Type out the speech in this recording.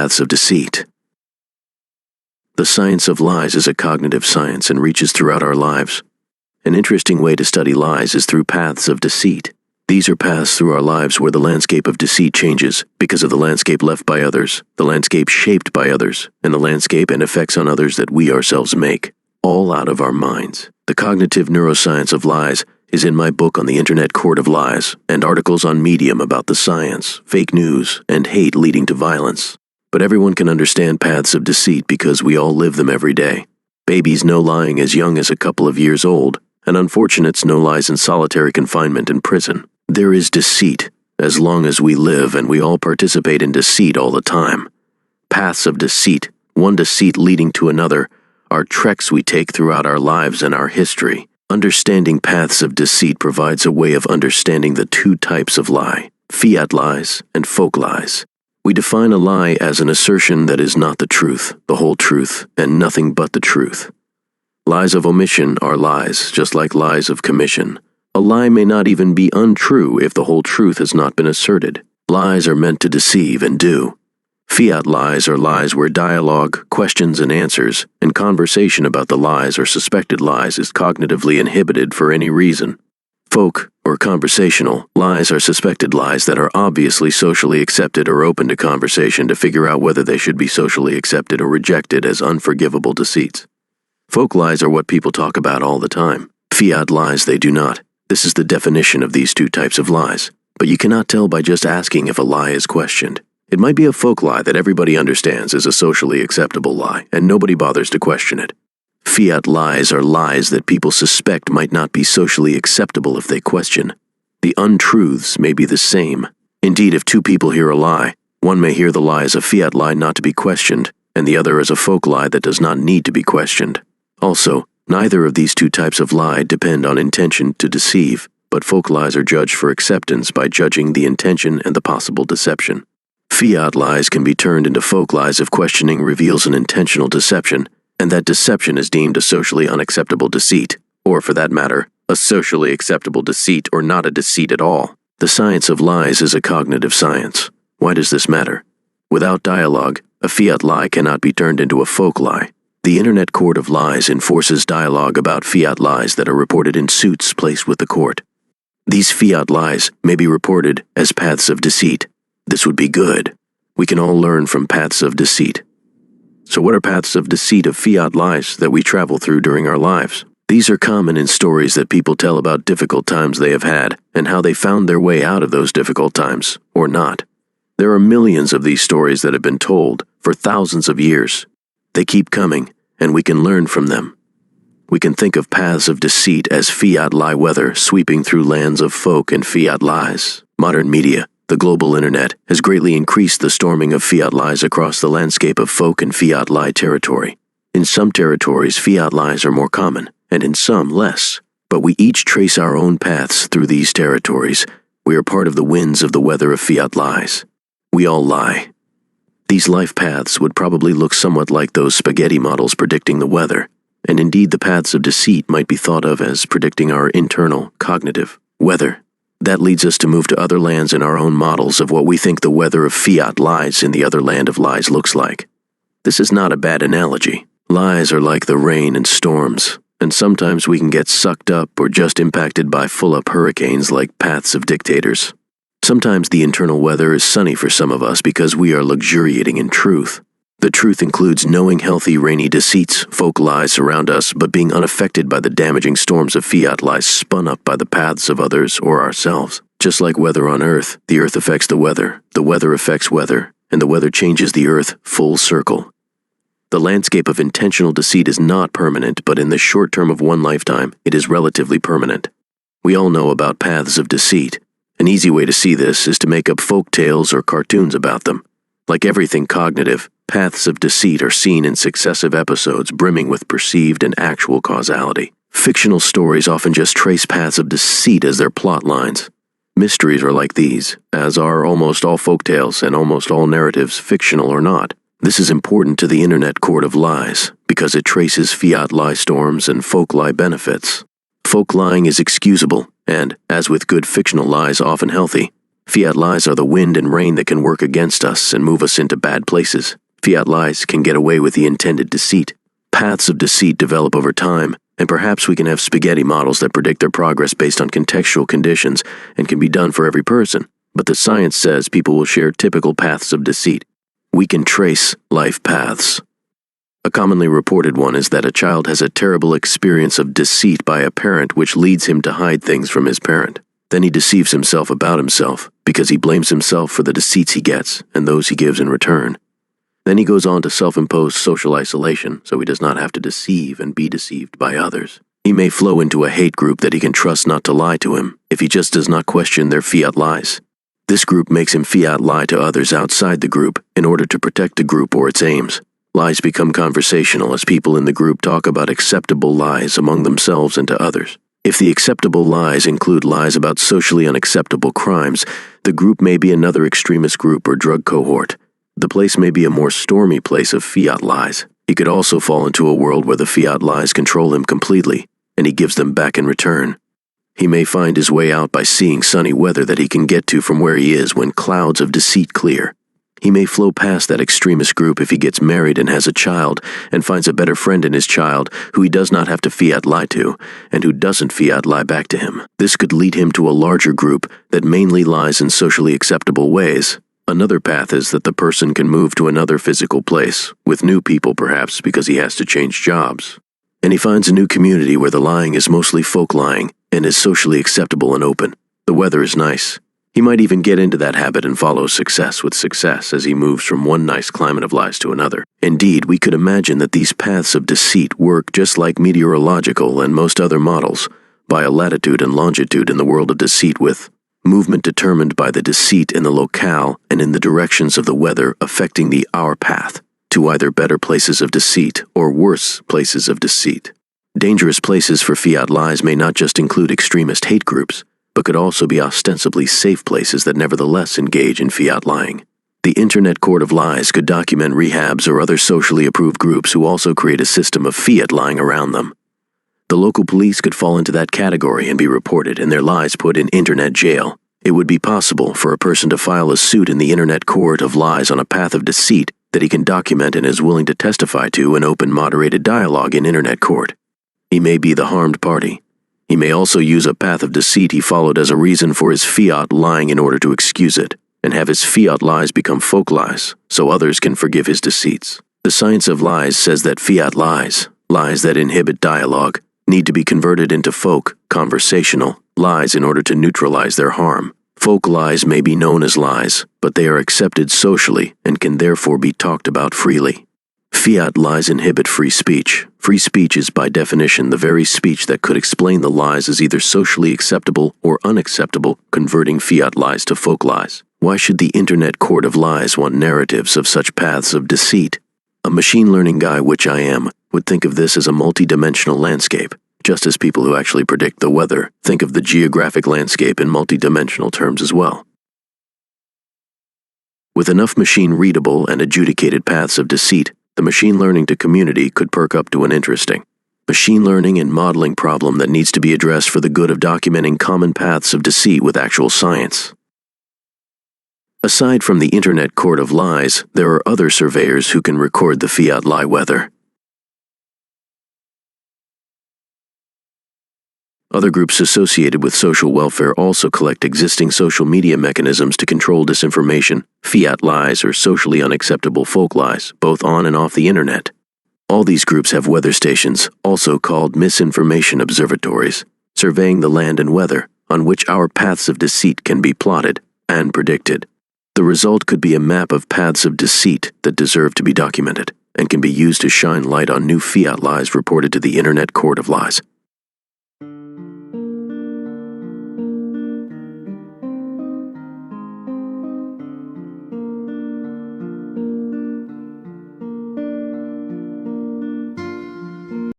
paths of deceit. The science of lies is a cognitive science and reaches throughout our lives. An interesting way to study lies is through paths of deceit. These are paths through our lives where the landscape of deceit changes because of the landscape left by others, the landscape shaped by others, and the landscape and effects on others that we ourselves make, all out of our minds. The cognitive neuroscience of lies is in my book on the Internet Court of Lies and articles on Medium about the science, fake news, and hate leading to violence. But everyone can understand paths of deceit because we all live them every day. Babies know lying as young as a couple of years old, and unfortunates know lies in solitary confinement in prison. There is deceit as long as we live, and we all participate in deceit all the time. Paths of deceit, one deceit leading to another, are treks we take throughout our lives and our history. Understanding paths of deceit provides a way of understanding the two types of lie, fiat lies and folk lies. We define a lie as an assertion that is not the truth, the whole truth, and nothing but the truth. Lies of omission are lies, just like lies of commission. A lie may not even be untrue if the whole truth has not been asserted. Lies are meant to deceive and do. Fiat lies are lies where dialogue, questions and answers, and conversation about the lies or suspected lies is cognitively inhibited for any reason. Folk, or conversational, lies are suspected lies that are obviously socially accepted or open to conversation to figure out whether they should be socially accepted or rejected as unforgivable deceits. Folk lies are what people talk about all the time. Fiat lies they do not. This is the definition of these two types of lies. But you cannot tell by just asking if a lie is questioned. It might be a folk lie that everybody understands is a socially acceptable lie, and nobody bothers to question it. Fiat lies are lies that people suspect might not be socially acceptable if they question. The untruths may be the same. Indeed, if two people hear a lie, one may hear the lie as a fiat lie not to be questioned, and the other as a folk lie that does not need to be questioned. Also, neither of these two types of lie depend on intention to deceive, but folk lies are judged for acceptance by judging the intention and the possible deception. Fiat lies can be turned into folk lies if questioning reveals an intentional deception, and that deception is deemed a socially unacceptable deceit, or for that matter, a socially acceptable deceit or not a deceit at all. The science of lies is a cognitive science. Why does this matter? Without dialogue, a fiat lie cannot be turned into a folk lie. The Internet Court of Lies enforces dialogue about fiat lies that are reported in suits placed with the court. These fiat lies may be reported as paths of deceit. This would be good. We can all learn from paths of deceit. So what are paths of deceit of fiat lies that we travel through during our lives? These are common in stories that people tell about difficult times they have had and how they found their way out of those difficult times, or not. There are millions of these stories that have been told for thousands of years. They keep coming, and we can learn from them. We can think of paths of deceit as fiat lie weather sweeping through lands of folk and fiat lies. Modern media, the global internet, has greatly increased the storming of fiat lies across the landscape of folk and fiat lie territory. In some territories, fiat lies are more common, and in some less. But we each trace our own paths through these territories. We are part of the winds of the weather of fiat lies. We all lie. These life paths would probably look somewhat like those spaghetti models predicting the weather, and indeed the paths of deceit might be thought of as predicting our internal, cognitive weather. That leads us to move to other lands in our own models of what we think the weather of fiat lies in the other land of lies looks like. This is not a bad analogy. Lies are like the rain and storms, and sometimes we can get sucked up or just impacted by full-up hurricanes like paths of dictators. Sometimes the internal weather is sunny for some of us because we are luxuriating in truth. The truth includes knowing healthy, rainy deceits, folk lies around us, but being unaffected by the damaging storms of fiat lies spun up by the paths of others or ourselves. Just like weather on Earth, the Earth affects the weather affects weather, and the weather changes the Earth full circle. The landscape of intentional deceit is not permanent, but in the short term of one lifetime, it is relatively permanent. We all know about paths of deceit. An easy way to see this is to make up folk tales or cartoons about them. Like everything cognitive, paths of deceit are seen in successive episodes brimming with perceived and actual causality. Fictional stories often just trace paths of deceit as their plot lines. Mysteries are like these, as are almost all folktales and almost all narratives, fictional or not. This is important to the Internet Court of Lies, because it traces fiat lie storms and folk lie benefits. Folk lying is excusable, and, as with good fictional lies often healthy, Fiat lies are the wind and rain that can work against us and move us into bad places. Fiat lies can get away with the intended deceit. Paths of deceit develop over time, and perhaps we can have spaghetti models that predict their progress based on contextual conditions and can be done for every person. But the science says people will share typical paths of deceit. We can trace life paths. A commonly reported one is that a child has a terrible experience of deceit by a parent which leads him to hide things from his parent. Then he deceives himself about himself because he blames himself for the deceits he gets and those he gives in return. Then he goes on to self-impose social isolation so he does not have to deceive and be deceived by others. He may flow into a hate group that he can trust not to lie to him if he just does not question their fiat lies. This group makes him fiat lie to others outside the group in order to protect the group or its aims. Lies become conversational as people in the group talk about acceptable lies among themselves and to others. If the acceptable lies include lies about socially unacceptable crimes, the group may be another extremist group or drug cohort. The place may be a more stormy place of fiat lies. He could also fall into a world where the fiat lies control him completely, and he gives them back in return. He may find his way out by seeing sunny weather that he can get to from where he is when clouds of deceit clear. He may flow past that extremist group if he gets married and has a child and finds a better friend in his child who he does not have to fiat lie to and who doesn't fiat lie back to him. This could lead him to a larger group that mainly lies in socially acceptable ways. Another path is that the person can move to another physical place, with new people perhaps because he has to change jobs. And he finds a new community where the lying is mostly folk lying and is socially acceptable and open. The weather is nice. He might even get into that habit and follow success with success as he moves from one nice climate of lies to another. Indeed, we could imagine that these paths of deceit work just like meteorological and most other models, by a latitude and longitude in the world of deceit with movement determined by the deceit in the locale and in the directions of the weather affecting the our path to either better places of deceit or worse places of deceit. Dangerous places for fiat lies may not just include extremist hate groups, but could also be ostensibly safe places that nevertheless engage in fiat lying. The Internet Court of Lies could document rehabs or other socially approved groups who also create a system of fiat lying around them. The local police could fall into that category and be reported and their lies put in Internet jail. It would be possible for a person to file a suit in the Internet Court of Lies on a path of deceit that he can document and is willing to testify to in open moderated dialogue in Internet Court. He may be the harmed party. He may also use a path of deceit he followed as a reason for his fiat lying in order to excuse it, and have his fiat lies become folk lies, so others can forgive his deceits. The science of lies says that fiat lies, lies that inhibit dialogue, need to be converted into folk, conversational, lies in order to neutralize their harm. Folk lies may be known as lies, but they are accepted socially and can therefore be talked about freely. Fiat lies inhibit free speech. Free speech is by definition the very speech that could explain the lies as either socially acceptable or unacceptable, converting fiat lies to folk lies. Why should the Internet Court of Lies want narratives of such paths of deceit? A machine learning guy, which I am, would think of this as a multi-dimensional landscape, just as people who actually predict the weather think of the geographic landscape in multi-dimensional terms as well. With enough machine-readable and adjudicated paths of deceit, the machine learning to community could perk up to an interesting machine learning and modeling problem that needs to be addressed for the good of documenting common paths of deceit with actual science. Aside from the Internet Court of Lies, there are other surveyors who can record the fiat lie weather. Other groups associated with social welfare also collect existing social media mechanisms to control disinformation, fiat lies, or socially unacceptable folk lies, both on and off the internet. All these groups have weather stations, also called misinformation observatories, surveying the land and weather, on which our paths of deceit can be plotted and predicted. The result could be a map of paths of deceit that deserve to be documented, and can be used to shine light on new fiat lies reported to the Internet Court of Lies.